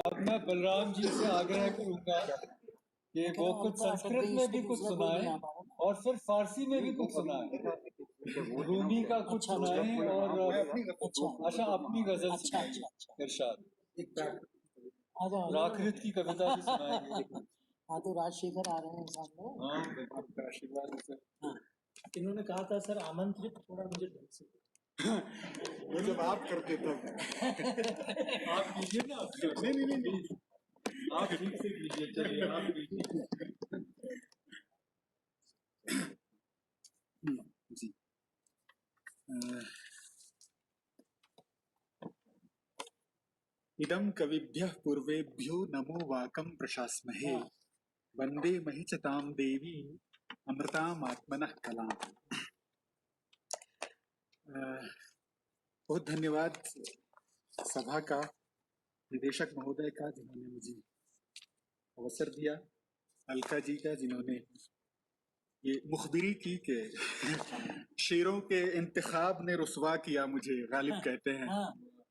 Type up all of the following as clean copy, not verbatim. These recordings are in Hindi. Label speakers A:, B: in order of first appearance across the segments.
A: अब मैं बलराम जी से आग्रह करूंगा कि वो कुछ संस्कृत में भी कुछ सुनाएं और फिर फारसी में भी कुछ सुनाएं, रूमी का कुछ सुनाएं और अच्छा अपनी गजल सुनाएंगे। इरशाद प्राकृत की कविता भी सुनाएंगे।
B: हाँ तो राजशेखर आ रहे हैं सामने।
A: हाँ आपका आशीर्वाद है सर।
B: इन्होंने कहा था सर आमंत्रित थोड़ा मुझे ढंग से
A: वो जब आप करते तब आप कीजिए ना। नहीं आप ठीक से कीजिए। चलिए आप कीजिए
C: जी। इदं कविभ्यः पूर्वेभ्यो नमो वाकं प्रशास्महे वंदे महिचतां देवी अमृतामात्मनः कलाम्। बहुत धन्यवाद सभा का, निदेशक महोदय का जिन्होंने मुझे अवसर दिया, अलका जी का जिन्होंने ये मुखबिरी की के शेरों के इंतखाब ने रुसवा किया मुझे। गालिब कहते हैं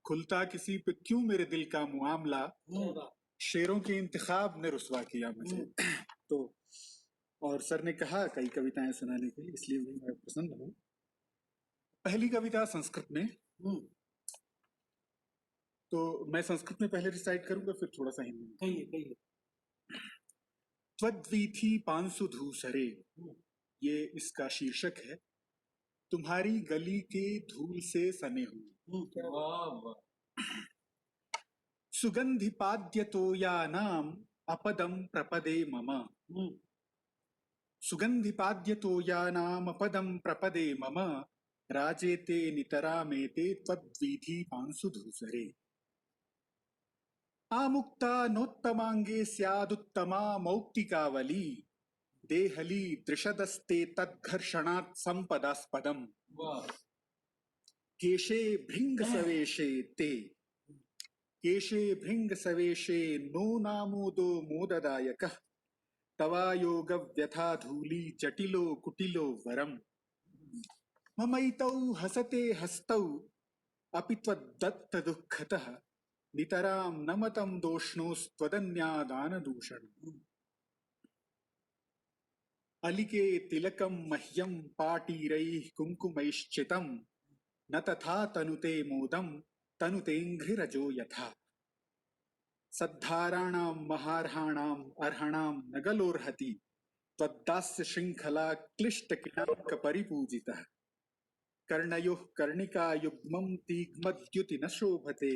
C: खुलता किसी पे क्यों मेरे दिल का मुआमला, शेरों के इंतखाब ने रुसवा किया मुझे। तो और सर ने कहा कई कविताएं सुनाने के लिए, इसलिए भी मैं प्रसन्न हूँ। पहली कविता संस्कृत में, तो मैं संस्कृत में पहले रिसाइट करूंगा फिर थोड़ा सा हिंदी में।
B: कहिए।
C: त्वद्वीथी पांसुधूसरे, ये इसका शीर्षक है। तुम्हारी गली के धूल से सने हुए, सुगंधि पाद्यतो या नाम अपदम प्रपदे मम, सुगंधि पाद्यतो या नाम अपदम प्रपदे मम, राजेते नितरामेते त्वद्वीथी पांसुधूसरे। आमुक्ता नोत्तमांगे स्यादुत्तमा मौक्तिकावली, देहली दृशदस्ते तद्घर्षणात् संपदास्पदम्। केशे भृंग सवेशे ते, केशे भृंग सवेशे नो नामोदो मोददायकः, तवायोग व्यथा धूली जटिलो कुटिलो वरम्। ममैतौ हसते हस्तौ अपि त्वद्दत्त दुःखतः, नितरां नमतं दोष्णोस्त्वदन्यादान दूषणम्। अलिके तिलकं मह्यं पाटीरैः कुङ्कुमैश्चितं, न तथा तनुते मोदं तनुतेऽङ्घ्रिरजो यथा। सद्धाराणां महार्हाणाम् अर्हणां नगलोर्हति, त्वद्दास्य श्रृङ्खला क्लिष्टकिटाङ्क परिपूजितः। कर्णयोः कर्णिकायुग्मं तीक्ष्मद्युति न शोभते,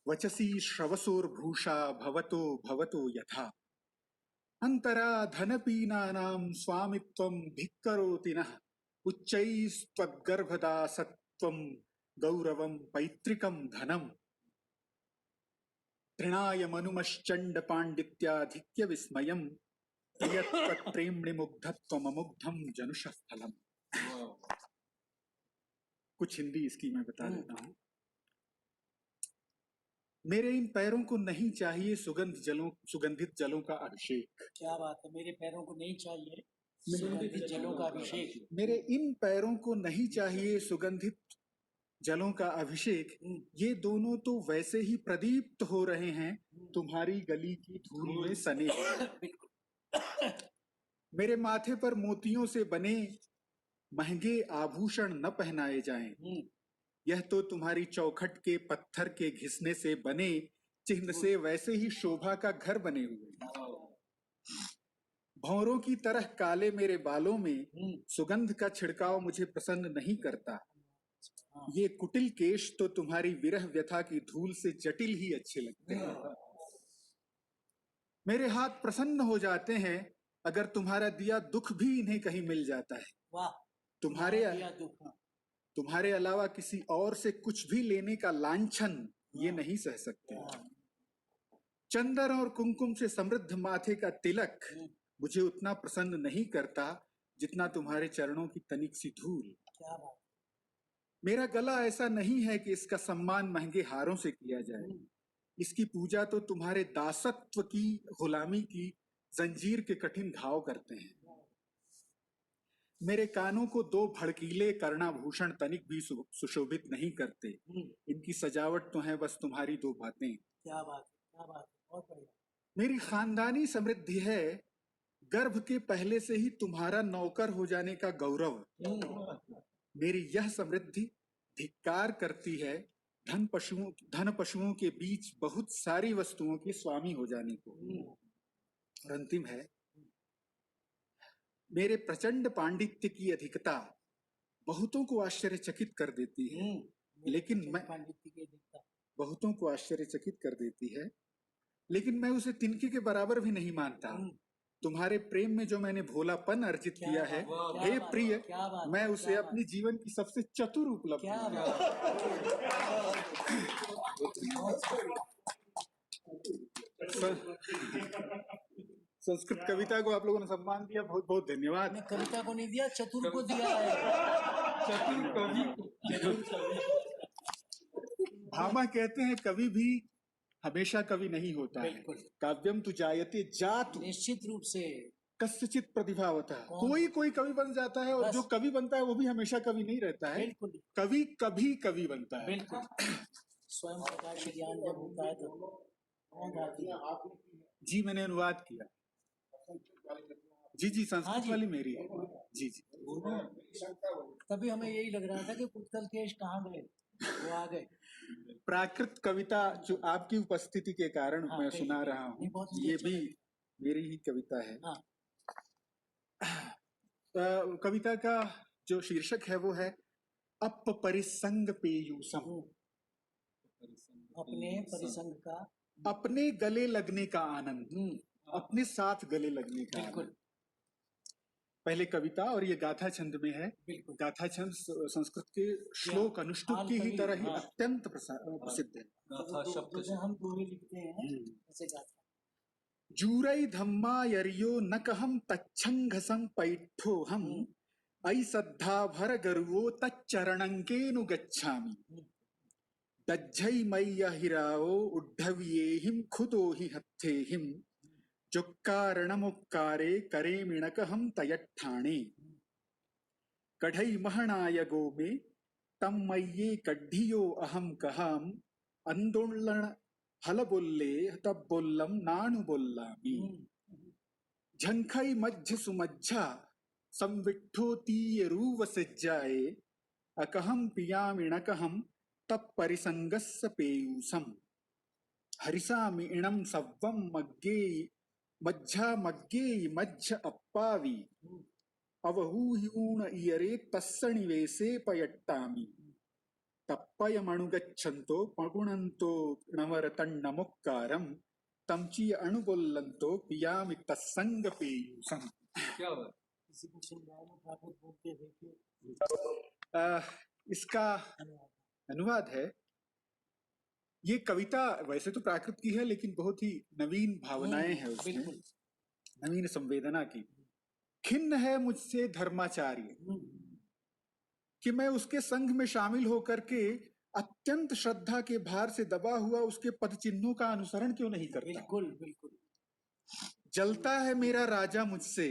C: वचसी श्रवसोर्भूषा भवतो भवतो यथा। अंतरा धनपीनानां स्वामित्वं धिक्करोति नः, उच्चैस्त्वद्गर्भदासत्वं गौरवं पैतृकं धनम्। तृणाय मनुमश्चण्ड पाण्डित्याधिक्य विस्मयम्, प्रियत्वत्प्रेम्णि मुग्धत्वममुग्धं जनुषः फलम्। कुछ हिंदी इसकी मैं बता देता हूँ। मेरे इन पैरों को नहीं चाहिए सुगंधित जलों का अभिषेक।
B: क्या बात है, मेरे पैरों को नहीं चाहिए सुगंधित जलों का अभिषेक।
C: मेरे इन पैरों को नहीं चाहिए सुगंधित जलों का अभिषेक, ये दोनों तो वैसे ही प्रदीप्त हो रहे हैं तुम्हारी गली की धूल में सने। मेरे माथे पर मोतियों से बने महंगे आभूषण न पहनाए जाएं, यह तो तुम्हारी चौखट के पत्थर के घिसने से बने चिन्ह से वैसे ही शोभा का घर बने हुए। भौरों की तरह काले मेरे बालों में सुगंध का छिड़काव मुझे प्रसन्न नहीं करता। ये कुटिल केश तो तुम्हारी विरह व्यथा की धूल से जटिल ही अच्छे लगते हैं। मेरे हाथ प्रसन्न हो जाते हैं अगर तुम्हारा दिया दुख भी इन्हें कहीं मिल जाता है।
B: वाह,
C: तुम्हारे अलावा किसी और से कुछ भी लेने का लांछन ये नहीं सह सकते। चंदन और कुमकुम से समृद्ध माथे का तिलक मुझे उतना प्रसन्न नहीं करता जितना तुम्हारे चरणों की तनिक सी धूल।
B: क्या बात।
C: मेरा गला ऐसा नहीं है कि इसका सम्मान महंगे हारों से किया जाए। इसकी पूजा तो तुम्हारे दासत्व की गुलामी की जंजीर के कठिन घाव करते हैं। मेरे कानों को दो भड़कीले कर्णाभूषण तनिक भी सुशोभित नहीं करते। इनकी सजावट तो है बस तुम्हारी दो बातें।
B: क्या बात क्या बात है, बहुत बढ़िया।
C: मेरी खानदानी समृद्धि है, गर्भ के पहले से ही तुम्हारा नौकर हो जाने का गौरव। मेरी यह समृद्धि धिक्कार करती है धन पशुओं के बीच बहुत सारी वस्तुओं के स्वामी हो जाने को। और अंतिम है, मेरे प्रचंड पांडित्य की अधिकता बहुतों को आश्चर्यचकित कर देती है, लेकिन मैं
B: पांडित्य की अधिकता
C: बहुतों को आश्चर्यचकित कर देती है, लेकिन मैं उसे तिनके के बराबर भी नहीं मानता। तुम्हारे प्रेम में जो मैंने भोलापन अर्जित किया है, हे प्रिय, मैं उसे अपनी जीवन की सबसे चतुर उपलब्धि संस्कृत कविता को आप लोगों ने सम्मान दिया, बहुत बहुत धन्यवाद।
B: कविता को नहीं दिया, चतुर को दिया है।
A: चतुर कवि।
C: भामा कहते हैं कवि भी हमेशा कवि नहीं होता है। काव्यम तु जायते जातु,
B: निश्चित रूप से
C: कस्यचित प्रतिभा होता है। कोई कवि बन जाता है, और जो कवि बनता है वो भी हमेशा कवि नहीं रहता है। कवि कभी कवि बनता है।
B: बिल्कुल। स्वयं प्रकाश ज्ञान जब होता है तो
C: जी, मैंने अनुवाद किया। जी संस्कृत वाली मेरी है। जी।
B: तभी हमें यही लग रहा था कि पुस्तल केश कहाँ गए, वो आ गए।
C: प्राकृत कविता जो आपकी उपस्थिति के कारण मैं सुना रहा हूँ, ये भी मेरी ही कविता है। कविता का जो शीर्षक है वो है अप परिसंग पेयूसम।
B: अपने परिसंग का,
C: अपने गले लगने का आनंद, अपने साथ गले लगने का आनंद। पहले कविता, और ये गाथा छंद में है। गाथा छंद संस्कृत के श्लोक अनुष्टुप की ही तरह ही अत्यंत प्रसिद्ध है।
A: गाथा शब्द
B: हम दोहे लिखते हैं ऐसे गाथा।
C: जूरई धम्मा यरियो न कहम तच्छंघसं पैठो हम ऐ सद्धा भर गरुवो तच्चरणंकेनु गच्छामि दज्झै मय्य हिराओ उड्ढव्येहिं खुदो हि हत्थेहिं जोक्कारणमुक्कारे करे मिणकहं तयट्ठाणे कढ़ई महणाय गोमे तम मय्ये कड्ढियो अहम कहाम अंदोलन हल बोल्ले तब बोल्लम नानु बोल्लामी झंखई मध्य सुमज्झा संविट्ठो तीय रूव सज्जाए अकहम पियामिणकहम तप परिसंगस्स पेयूसम हरिसामि इणम सव्वम मज्झा मज्झ अप्पावी अवहूह्यूण इयरे तस्सणिवेसे पयट्टामि तप्पयमणुगच्छन्तो पगुणन्तो नवरतन्नमुक्कारं तमची अणुबोल्लन्तो पियामि तस्संग पेयूसम।
A: क्या बात।
C: इसका अनुवाद है, ये कविता वैसे तो प्राकृत की है, लेकिन बहुत ही नवीन भावनाएं हैं उसमें, नवीन संवेदना की। खिन्न है मुझसे धर्माचार्य कि मैं उसके संघ में शामिल होकर के अत्यंत श्रद्धा के भार से दबा हुआ उसके पद चिन्हों का अनुसरण क्यों नहीं करता।
B: बिल्कुल।
C: जलता है मेरा राजा मुझसे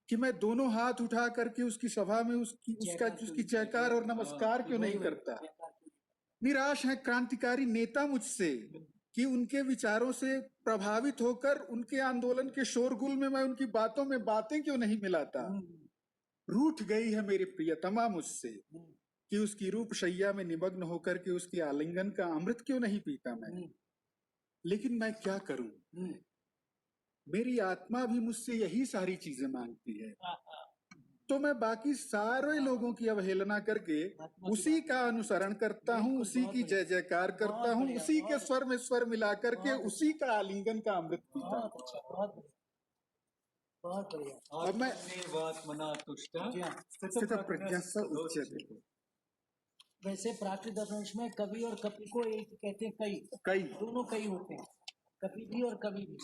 C: कि मैं दोनों हाथ उठा करके उसकी सभा में उसकी जयकार और नमस्कार क्यों नहीं करता। निराश है क्रांतिकारी नेता मुझसे कि उनके विचारों से प्रभावित होकर उनके आंदोलन के शोरगुल में मैं उनकी बातों में बातें क्यों नहीं मिलाता। रूठ गई है मेरी प्रियतमा मुझसे कि उसकी रूप शैया में निमग्न होकर के उसके आलिंगन का अमृत क्यों नहीं पीता मैं। लेकिन मैं क्या करूं, मेरी आत्मा भी मुझसे यही सारी चीजें मांगती है। तो मैं बाकी सारे लोगों की अवहेलना करके उसी का अनुसरण करता हूँ, उसी की जय जयकार करता हूँ, उसी के स्वर में स्वर मिला करके उसी का आलिंगन का अमृत पीता हूँ। अब मैं
B: वैसे प्राकृत अपभ्रंश में कवि और कपि को एक कहते हैं, कई दोनों कई होते हैं, कपि भी और कवि भी।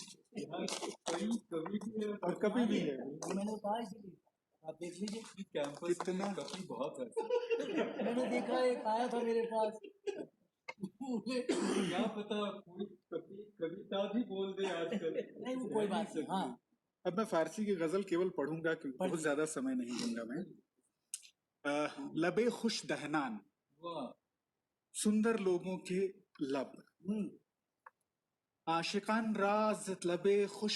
C: और कवि भी है।
B: मैंने कहा इसलिए आप देख लीजिए
A: कैंपस में कवि बहुत है।
B: मैंने देखा, एक आया था मेरे पास,
A: क्या पता कोई कविता भी बोल दे आजकल।
B: नहीं वो कोई बात नहीं। हाँ,
C: अब मैं फारसी की गजल केवल पढ़ूंगा क्योंकि बहुत ज्यादा समय नहीं दूंगा मैं। लबे खुश दहनान, सुंदर लोगों के लब, आशिकान राज लबे खुश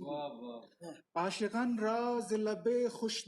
A: वाह वाह
C: आशिकान राज लबे खुश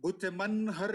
C: बुत मन हर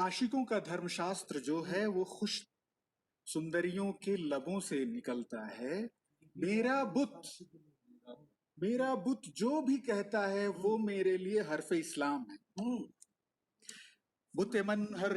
C: आशिकों का धर्मशास्त्र जो है वो खुश सुंदरियों के लबों से निकलता है। मेरा बुत जो भी कहता है वो मेरे लिए हर्फ इस्लाम है। बुत मन हर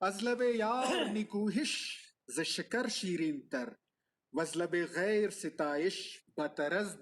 C: अजलब यार निकूहिश ज शकर शीरीन तर वजलब गैर सिताइश बतरज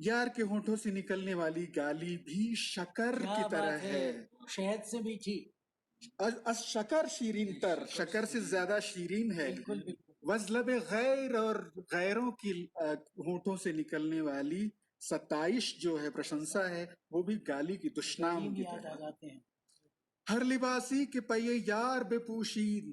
C: यार के होठों से निकलने वाली गाली भी शकर
B: क्या
C: की
B: बात
C: तरह है।
B: शहद से मीठी
C: शकर शीरीन तर शकर से ज्यादा शीरीन है।
B: बिल्कुल बिल्कुल
C: वजलब गैर और गैरों की होठों से निकलने वाली सताइश जो है प्रशंसा है वो भी गाली की दुश्नाम
B: करीम
C: की
B: याद आ
C: तरह।
B: जाते हैं
C: हर लिबासी के पये यार बेपूशी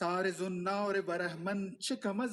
C: तारजुन्ना और बरहमन चिकम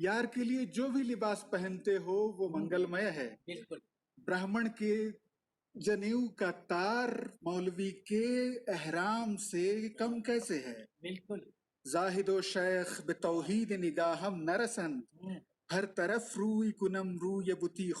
C: यार के लिए जो भी लिबास पहनते हो वो मंगलमय है।
B: बिल्कुल
C: ब्राह्मण के जनेऊ का तार मौलवी के एहराम से कम कैसे है।
B: बिल्कुल
C: जाहिदो शेख बेतौहीद निगाहम नरसंद हर तरफ रूई कुनम रूय बुती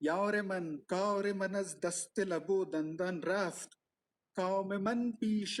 C: यार मन अज दस्त लबो दंदन रफ्त कौम मन पीश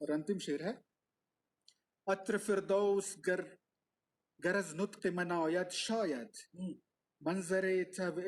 C: और अंतिम शेर है अत्र फिरदौस गरज नुत्क मनायत शायद मंजरे तब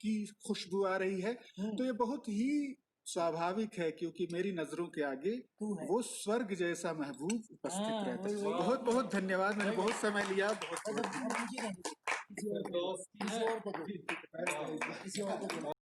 C: की खुशबू आ रही है तो ये बहुत ही स्वाभाविक है क्योंकि मेरी नजरों के आगे
B: तू है
C: वो स्वर्ग जैसा महबूब उपस्थित रहता है।
B: वही
C: बहुत बहुत धन्यवाद, मैंने बहुत समय लिया। बहुत बहुत
B: अब मुझे नहीं किसी और को
A: दोस्त की
B: किसी और को दो किसी और को दो